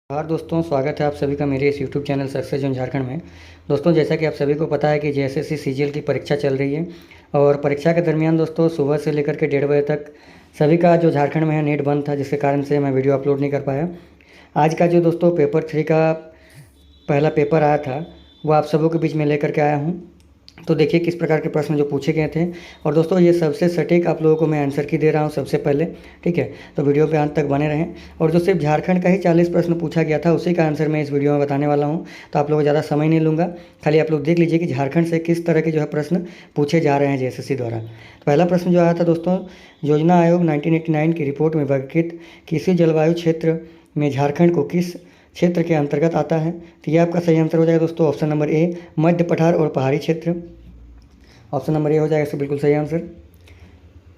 नमस्कार दोस्तों, स्वागत है आप सभी का मेरे इस YouTube channel success zone Jharkhand में। दोस्तों, जैसा कि आप सभी को पता है कि जेएसएससी सीजीएल की परीक्षा चल रही है और परीक्षा के दरमियान दोस्तों सुबह से लेकर के 1:30 बजे तक सभी का जो झारखंड में है नेट बंद था, जिसके कारण से मैं वीडियो अपलोड नहीं कर पाया। आज का जो दोस्तों पेपर 3 का पहला पेपर आया था वो आप सबों के बीच में लेकर के आया हूँ। तो देखिए किस प्रकार के प्रश्न जो पूछे गए थे। और दोस्तों ये सबसे सटीक आप लोगों को मैं आंसर की दे रहा हूँ सबसे पहले, ठीक है। तो वीडियो पे अंत तक बने रहें। और जो सिर्फ झारखंड का ही 40 प्रश्न पूछा गया था उसी का आंसर मैं इस वीडियो में बताने वाला हूँ। तो आप लोगों को ज़्यादा समय नहीं लूँगा, खाली आप लोग देख लीजिए कि झारखंड से किस तरह के जो है प्रश्न पूछे जा रहे हैं जेएसएससी द्वारा। तो पहला प्रश्न जो आया था दोस्तों, योजना आयोग 1989 की रिपोर्ट में वर्गीकृत किसी जलवायु क्षेत्र में झारखंड को किस क्षेत्र के अंतर्गत आता है। तो ये आपका सही आंसर हो जाएगा दोस्तों ऑप्शन नंबर ए, मध्य पठार और पहाड़ी क्षेत्र। ऑप्शन नंबर ए हो जाएगा इसका बिल्कुल सही आंसर।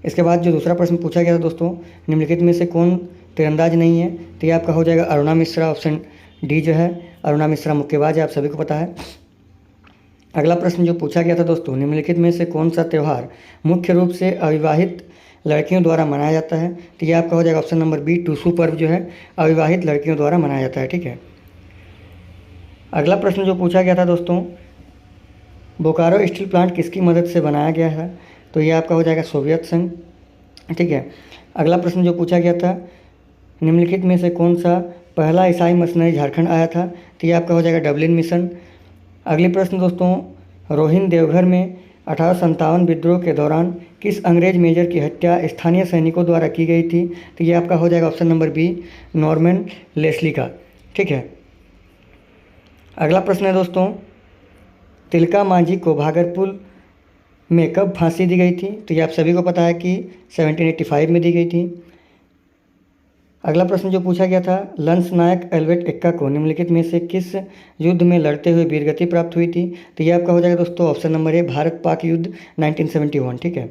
इसके बाद जो दूसरा प्रश्न पूछा गया था दोस्तों, निम्नलिखित में से कौन तीरंदाज नहीं है। तो ये आपका हो जाएगा अरुणा मिश्रा। ऑप्शन डी जो है अरुणा मिश्रा मुक्केबाज है, आप सभी को पता है। अगला प्रश्न जो पूछा गया था दोस्तों, निम्नलिखित में से कौन सा त्यौहार मुख्य रूप से अविवाहित लड़कियों द्वारा मनाया जाता है। तो ये आपका हो जाएगा ऑप्शन नंबर बी, टूसू पर्व जो है अविवाहित लड़कियों द्वारा मनाया जाता है, ठीक है। अगला प्रश्न जो पूछा गया था दोस्तों, बोकारो स्टील प्लांट किसकी मदद से बनाया गया है। तो ये आपका हो जाएगा सोवियत संघ, ठीक है। अगला प्रश्न जो पूछा गया था, निम्नलिखित में से कौन सा पहला ईसाई मशीनरी झारखंड आया था। तो ये आपका हो जाएगा डबलिन मिशन। अगली प्रश्न दोस्तों, रोहिन देवघर में 1857 विद्रोह के दौरान किस अंग्रेज मेजर की हत्या स्थानीय सैनिकों द्वारा की गई थी। तो ये आपका हो जाएगा option number B, Norman Leslie का, ठीक है। अगला प्रश्न है दोस्तों, तिलका मांझी को भागलपुर में कब फांसी दी गई थी। तो ये आप सभी को पता है कि 1785 में दी गई थी। अगला प्रश्न जो पूछा गया था, लंस नायक एल्बर्ट एक्का को निम्नलिखित में से किस युद्ध में लड़ते हुए वीरगति प्राप्त हुई थी। तो ये आपका हो जाएगा दोस्तों option number A, Bharat Pak युद्ध 1971, ठीक है।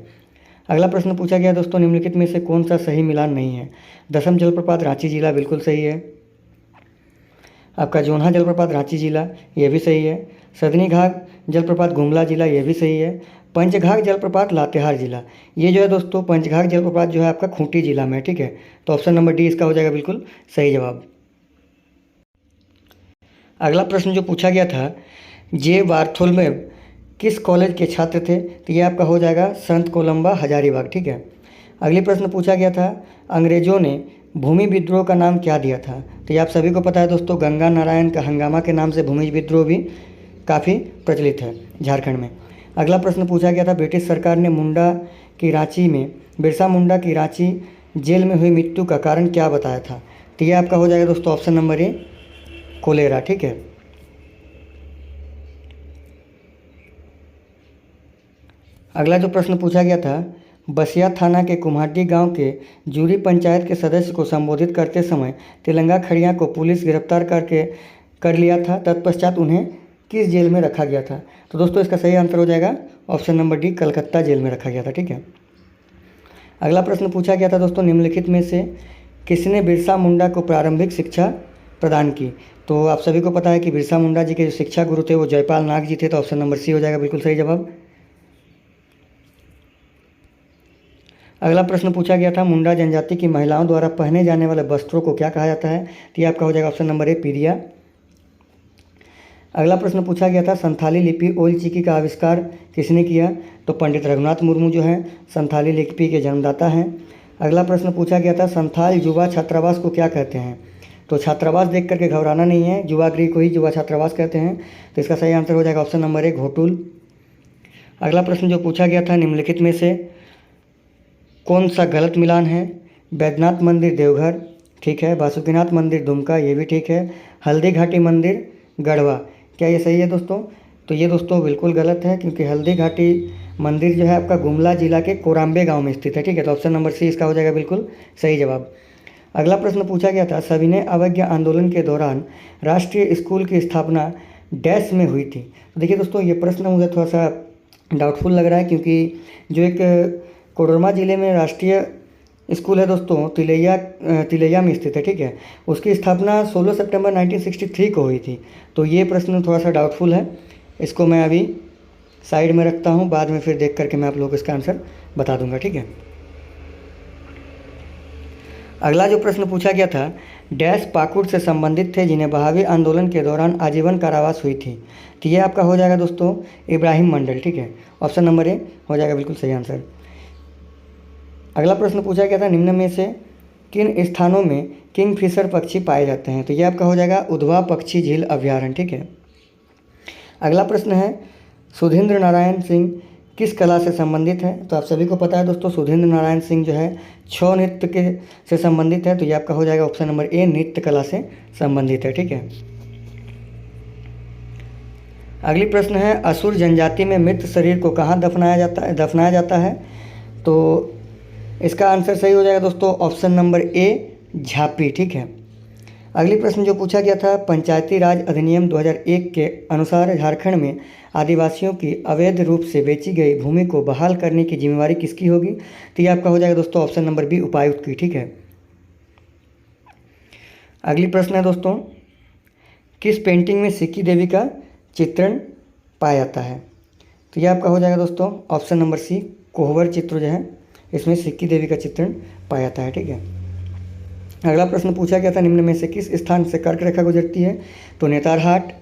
अगला प्रश्न पूछा गया दोस्तों, निम्नलिखित में से कौन सा सही मिलान नहीं है। दसम जलप्रपात रांची जिला बिल्कुल सही है। आपका जोन्हा जलप्रपात रांची जिला ये भी सही है। सदनी घाट जलप्रपात गुमला जिला ये भी सही है। पंचघाघ जलप्रपात लातेहार जिला, ये जो है दोस्तों पंचघाघ जलप्रपात जो है आपका खूंटी जिला में, ठीक है। तो ऑप्शन नंबर डी इसका हो जाएगा बिल्कुल सही जवाब। अगला प्रश्न जो पूछा गया था, जे बार्थोलोमेव किस कॉलेज के छात्र थे। तो ये आपका हो जाएगा संत कोलंबा हजारीबाग, ठीक है। अगले प्रश्न पूछा गया था, अंग्रेजों ने भूमि विद्रोह का नाम क्या दिया था। तो ये आप सभी को पता है दोस्तों, गंगा नारायण का हंगामा के नाम से भूमि विद्रोह भी काफ़ी प्रचलित है झारखंड में। अगला प्रश्न पूछा गया था, ब्रिटिश सरकार ने बिरसा मुंडा की रांची जेल में हुई मृत्यु का कारण क्या बताया था। तो ये आपका हो जाएगा दोस्तों ऑप्शन नंबर ए, कोलेरा, ठीक है। अगला जो प्रश्न पूछा गया था, बसिया थाना के कुम्हाटी गांव के जूरी पंचायत के सदस्य को संबोधित करते समय तिलंगा खड़िया को पुलिस गिरफ्तार कर लिया था, तत्पश्चात उन्हें किस जेल में रखा गया था। तो दोस्तों इसका सही आंसर हो जाएगा option number D, Calcutta jail में रखा गया था, ठीक है। अगला प्रश्न पूछा गया था दोस्तों, निम्नलिखित में से किसने बिरसा मुंडा को प्रारंभिक शिक्षा प्रदान की। तो आप सभी को पता है कि बिरसा मुंडा जी के जो शिक्षा गुरु थे वो जयपाल नाग जी थे। तो ऑप्शन नंबर सी हो जाएगा बिल्कुल सही जवाब। अगला प्रश्न पूछा गया था, मुंडा जनजाति की महिलाओं द्वारा पहने जाने वाले वस्त्रों को क्या कहा जाता है। तो ये आपका हो जाएगा ऑप्शन नंबर ए, पीरिया। अगला प्रश्न पूछा गया था, संथाली लिपि ओल चिकी का आविष्कार किसने किया। तो पंडित रघुनाथ मुर्मू जो हैं संथाली लिपि के जन्मदाता हैं। अगला प्रश्न पूछा गया था, संथाल युवा छात्रावास को क्या कहते हैं। तो छात्रावास देख करके घबराना नहीं है, युवा गृह को ही युवा छात्रावास कहते हैं। तो इसका सही आंसर हो जाएगा ऑप्शन नंबर ए, घोटुल। अगला प्रश्न जो पूछा गया था, निम्नलिखित में से कौन सा गलत मिलान है। बैद्यनाथ मंदिर देवघर, ठीक है। बासुकीनाथ मंदिर दुमका, ये भी ठीक है। हल्दी घाटी मंदिर गढ़वा, क्या ये सही है दोस्तों। तो ये दोस्तों बिल्कुल गलत है, क्योंकि हल्दी घाटी मंदिर जो है आपका गुमला जिला के कोराम्बे गांव में स्थित है, ठीक है। तो ऑप्शन नंबर सी इसका हो जाएगा बिल्कुल सही जवाब। अगला प्रश्न पूछा गया था, सविनय अवज्ञा आंदोलन के दौरान राष्ट्रीय स्कूल की स्थापना डैश में हुई थी। तो देखिए दोस्तों ये प्रश्न मुझे थोड़ा सा डाउटफुल लग रहा है, क्योंकि जो एक कोडरमा ज़िले में राष्ट्रीय स्कूल है दोस्तों तिलैया में स्थित है, ठीक है। उसकी स्थापना 16 सितंबर 1963 को हुई थी। तो ये प्रश्न थोड़ा सा डाउटफुल है, इसको मैं अभी साइड में रखता हूँ, बाद में फिर देख करके मैं आप लोगों को इसका आंसर बता दूंगा, ठीक है। अगला जो प्रश्न पूछा गया था, डैश पाकुड़ से संबंधित थे जिन्हें बहावी आंदोलन के दौरान आजीवन कारावास हुई थी। तो ये आपका हो जाएगा दोस्तों इब्राहिम मंडल, ठीक है। ऑप्शन नंबर ए हो जाएगा बिल्कुल सही आंसर। अगला प्रश्न पूछा गया था, निम्न में से किन स्थानों में किंगफिशर पक्षी पाए जाते हैं। तो ये आपका हो जाएगा उधवा पक्षी झील अभ्यारण्य, ठीक है। अगला प्रश्न है, सुधींद्र नारायण सिंह किस कला से संबंधित है। तो आप सभी को पता है दोस्तों, सुधींद्र नारायण सिंह जो है छौ नृत्य के से संबंधित है। तो ये आपका हो जाएगा ऑप्शन नंबर ए, नृत्य कला से संबंधित है, ठीक है। अगली प्रश्न है, असुर जनजाति में मृत शरीर को कहाँ दफनाया जाता है। तो इसका आंसर सही हो जाएगा दोस्तों ऑप्शन नंबर ए, झांपी, ठीक है। अगली प्रश्न जो पूछा गया था, पंचायती राज अधिनियम 2001 के अनुसार झारखंड में आदिवासियों की अवैध रूप से बेची गई भूमि को बहाल करने की जिम्मेवारी किसकी होगी। तो ये आपका हो जाएगा दोस्तों ऑप्शन नंबर बी, उपायुक्त की, ठीक है। अगली प्रश्न है दोस्तों, किस पेंटिंग में सिक्की देवी का चित्रण पाया जाता है। तो ये आपका हो जाएगा दोस्तों ऑप्शन नंबर सी, कोहबर चित्र जो है इसमें सिक्की देवी का चित्रण पाया जाता है, ठीक है। अगला प्रश्न पूछा गया था, निम्न में से किस स्थान से कर्क रेखा गुजरती है। तो नेतारहाट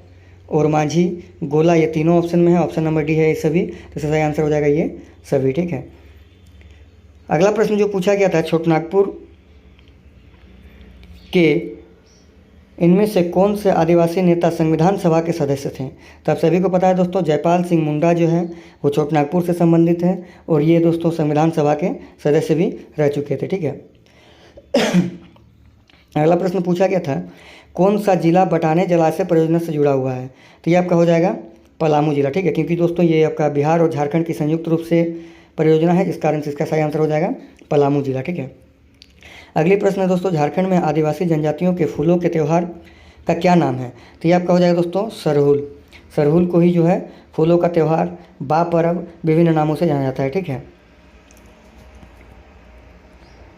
और माझी, गोला, ये तीनों ऑप्शन में है। ऑप्शन नंबर डी है ये सभी। तो इसका सही आंसर हो जाएगा ये सभी, ठीक है। अगला प्रश्न जो पूछा गया था, छोटनागपुर के इनमें से कौन से आदिवासी नेता संविधान सभा के सदस्य थे। तो आप सभी को पता है दोस्तों, जयपाल सिंह मुंडा जो है वो छोटनागपुर से संबंधित है और ये दोस्तों संविधान सभा के सदस्य भी रह चुके थे, ठीक है। अगला प्रश्न पूछा गया था, कौन सा जिला बटाने जलाशय परियोजना से जुड़ा हुआ है। तो ये आपका हो जाएगा पलामू जिला, ठीक है, क्योंकि दोस्तों ये आपका बिहार और झारखंड की संयुक्त रूप से परियोजना है, जिस कारण से इसका सही आंसर हो जाएगा पलामू जिला, ठीक है। अगली प्रश्न है दोस्तों, झारखंड में आदिवासी जनजातियों के फूलों के त्यौहार का क्या नाम है। तो ये आपका हो जाएगा दोस्तों सरहुल। सरहुल को ही जो है फूलों का त्यौहार, बा परब, विभिन्न नामों से जाना जाता है, ठीक है।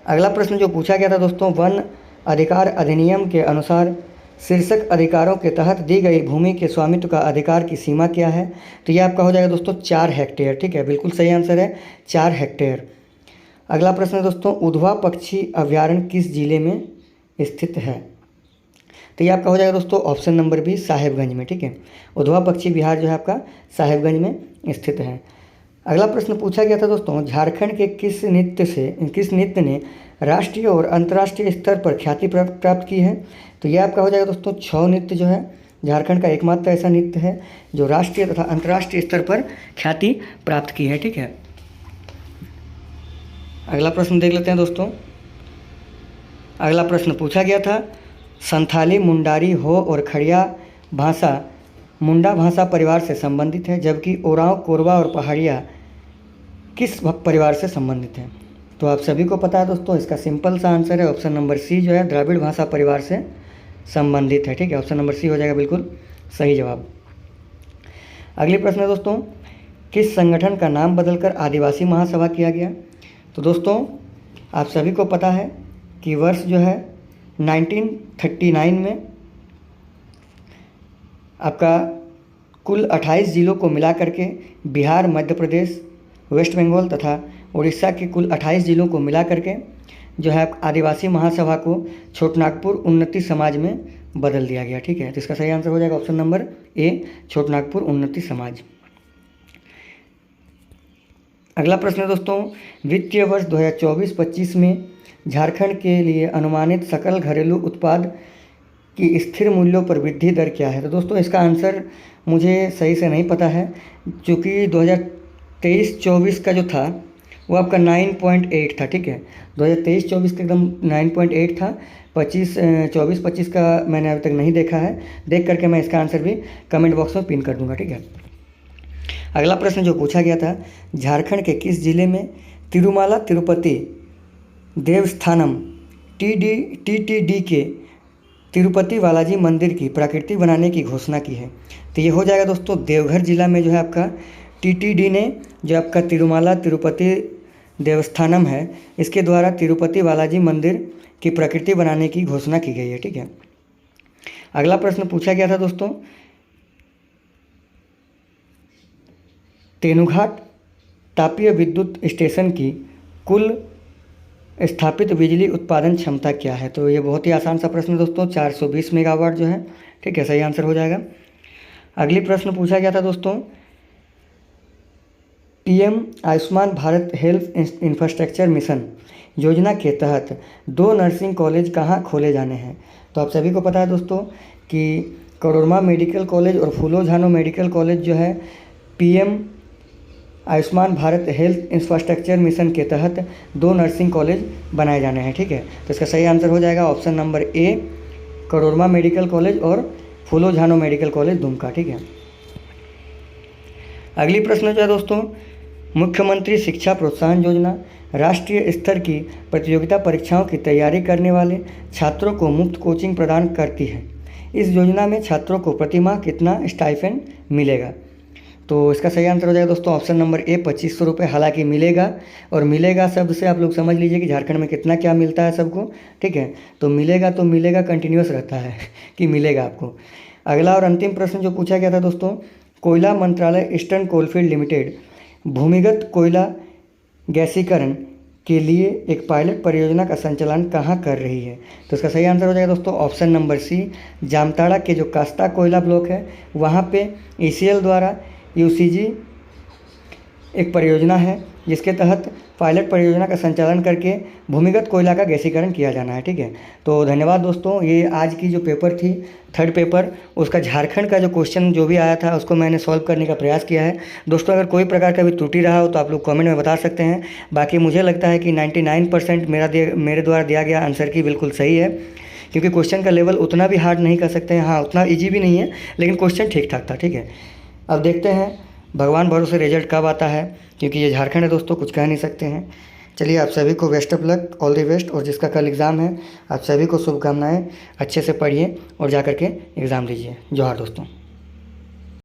अगला प्रश्न जो पूछा गया था दोस्तों, वन अधिकार अधिनियम के अनुसार शीर्षक अधिकारों के तहत दी गई भूमि के स्वामित्व का अधिकार की सीमा क्या है। तो ये आपका हो जाएगा दोस्तों 4 हेक्टेयर, ठीक है, बिल्कुल सही आंसर है 4 हेक्टेयर। अगला प्रश्न है दोस्तों, उधवा पक्षी अभ्यारण्य किस जिले में स्थित है। तो ये आपका हो जाएगा दोस्तों ऑप्शन नंबर बी, साहेबगंज में, ठीक है। उधवा पक्षी विहार जो है आपका साहेबगंज में स्थित है। अगला प्रश्न पूछा गया था दोस्तों, झारखंड के किस नृत्य ने राष्ट्रीय और अंतर्राष्ट्रीय स्तर पर ख्याति प्राप्त की है। तो ये आपका हो जाएगा दोस्तों छऊ नृत्य जो है झारखंड का एकमात्र ऐसा नृत्य है जो राष्ट्रीय तथा अंतर्राष्ट्रीय स्तर पर ख्याति प्राप्त की है, ठीक है। अगला प्रश्न देख लेते हैं दोस्तों। अगला प्रश्न पूछा गया था, संथाली, मुंडारी, हो और खड़िया भाषा मुंडा भाषा परिवार से संबंधित है, जबकि ओरांव, कोरवा और पहाड़िया किस परिवार से संबंधित है। तो आप सभी को पता है दोस्तों, इसका सिंपल सा आंसर है ऑप्शन नंबर सी जो है द्राविड़ भाषा परिवार से संबंधित है, ठीक है। ऑप्शन नंबर सी हो जाएगा बिल्कुल सही जवाब। अगली प्रश्न है दोस्तों, किस संगठन का नाम बदलकर आदिवासी महासभा किया गया। तो दोस्तों आप सभी को पता है कि वर्ष जो है 1939 में आपका कुल 28 जिलों को मिला करके बिहार, मध्य प्रदेश, वेस्ट बंगाल तथा उड़ीसा के कुल 28 जिलों को मिला करके जो है आदिवासी महासभा को छोटनागपुर उन्नति समाज में बदल दिया गया, ठीक है। तो इसका सही आंसर हो जाएगा ऑप्शन नंबर ए, छोटनागपुर उन्नति समाज। अगला प्रश्न है दोस्तों, वित्तीय वर्ष 2024-25 में झारखंड के लिए अनुमानित सकल घरेलू उत्पाद की स्थिर मूल्यों पर वृद्धि दर क्या है। तो दोस्तों इसका आंसर मुझे सही से नहीं पता है, क्योंकि 2023-24 का जो था वो आपका 9.8 था, ठीक है। 2023-24 का एकदम 9.8 था। 24-25 का मैंने अभी तक नहीं देखा है, देख करके मैं इसका आंसर भी कमेंट बॉक्स में पिन कर दूंगा, ठीक है। अगला प्रश्न जो पूछा गया था, झारखंड के किस जिले में तिरुमाला तिरुपति देवस्थानम TTD के तिरुपति बालाजी मंदिर की प्रकृति बनाने की घोषणा की है। तो ये हो जाएगा दोस्तों देवघर जिला में जो है आपका TTD ने जो आपका तिरुमाला तिरुपति देवस्थानम है इसके द्वारा तिरुपति बालाजी मंदिर की प्रकृति बनाने की घोषणा की गई है, ठीक है। अगला प्रश्न पूछा गया था दोस्तों, तेनुघाट तापीय विद्युत स्टेशन की कुल स्थापित बिजली उत्पादन क्षमता क्या है? तो ये बहुत ही आसान सा प्रश्न है दोस्तों, 420 मेगावाट जो है, ठीक है, सही आंसर हो जाएगा। अगली प्रश्न पूछा गया था दोस्तों, PM Ayushman Bharat health infrastructure mission योजना के तहत 2 नर्सिंग कॉलेज कहाँ खोले जाने हैं? तो आप सभी को पता है दोस्तों कि कोडरमा मेडिकल कॉलेज और फूलो झानो मेडिकल कॉलेज जो है PM Ayushman Bharat health infrastructure mission के तहत 2 नर्सिंग कॉलेज बनाए जाने हैं, ठीक है। तो इसका सही आंसर हो जाएगा option number A, Koderma medical college और फूलो झानो मेडिकल कॉलेज दुमका, ठीक है। अगली प्रश्न जो है दोस्तों, मुख्यमंत्री शिक्षा प्रोत्साहन योजना राष्ट्रीय स्तर की प्रतियोगिता परीक्षाओं की तैयारी करने वाले छात्रों को मुफ्त कोचिंग प्रदान करती है। इस योजना में छात्रों को प्रति माह कितना स्टाइपेंड मिलेगा? तो इसका सही आंसर हो जाएगा दोस्तों ऑप्शन नंबर ए, 2500 रुपये। हालांकि मिलेगा, और मिलेगा शब्द से आप लोग समझ लीजिए कि झारखंड में कितना क्या मिलता है सबको, ठीक है। तो मिलेगा कंटिन्यूस रहता है कि मिलेगा आपको। अगला और अंतिम प्रश्न जो पूछा गया था दोस्तों, कोयला मंत्रालय ईस्टर्न कोलफील्ड लिमिटेड भूमिगत कोयला गैसीकरण के लिए एक पायलट परियोजना का संचालन कहाँ कर रही है? तो इसका सही आंसर हो जाएगा दोस्तों ऑप्शन नंबर सी, जामताड़ा के जो कास्ता कोयला ब्लॉक है वहाँ पे ईसीएल द्वारा यूसीजी एक परियोजना है जिसके तहत पायलट परियोजना का संचालन करके भूमिगत कोयला का गैसीकरण किया जाना है, ठीक है। तो धन्यवाद दोस्तों, ये आज की जो पेपर थी, थर्ड पेपर, उसका झारखंड का जो क्वेश्चन जो भी आया था उसको मैंने सॉल्व करने का प्रयास किया है। दोस्तों अगर कोई प्रकार का भी त्रुटि रहा हो तो आप लोग कमेंट में बता सकते हैं। बाकी मुझे लगता है कि 99% मेरे द्वारा दिया गया आंसर की बिल्कुल सही है, क्योंकि क्वेश्चन का लेवल उतना भी हार्ड नहीं कर सकते हैं, हाँ उतना ईजी भी नहीं है, लेकिन क्वेश्चन ठीक ठाक था, ठीक है। अब देखते हैं भगवान भरोसे रिजल्ट कब आता है, क्योंकि ये झारखंड है दोस्तों, कुछ कह नहीं सकते हैं। चलिए आप सभी को best of luck, all the best. और जिसका कल एग्ज़ाम है आप सभी को शुभकामनाएं, अच्छे से पढ़िए और जा कर के एग्ज़ाम दीजिए। जोहार दोस्तों।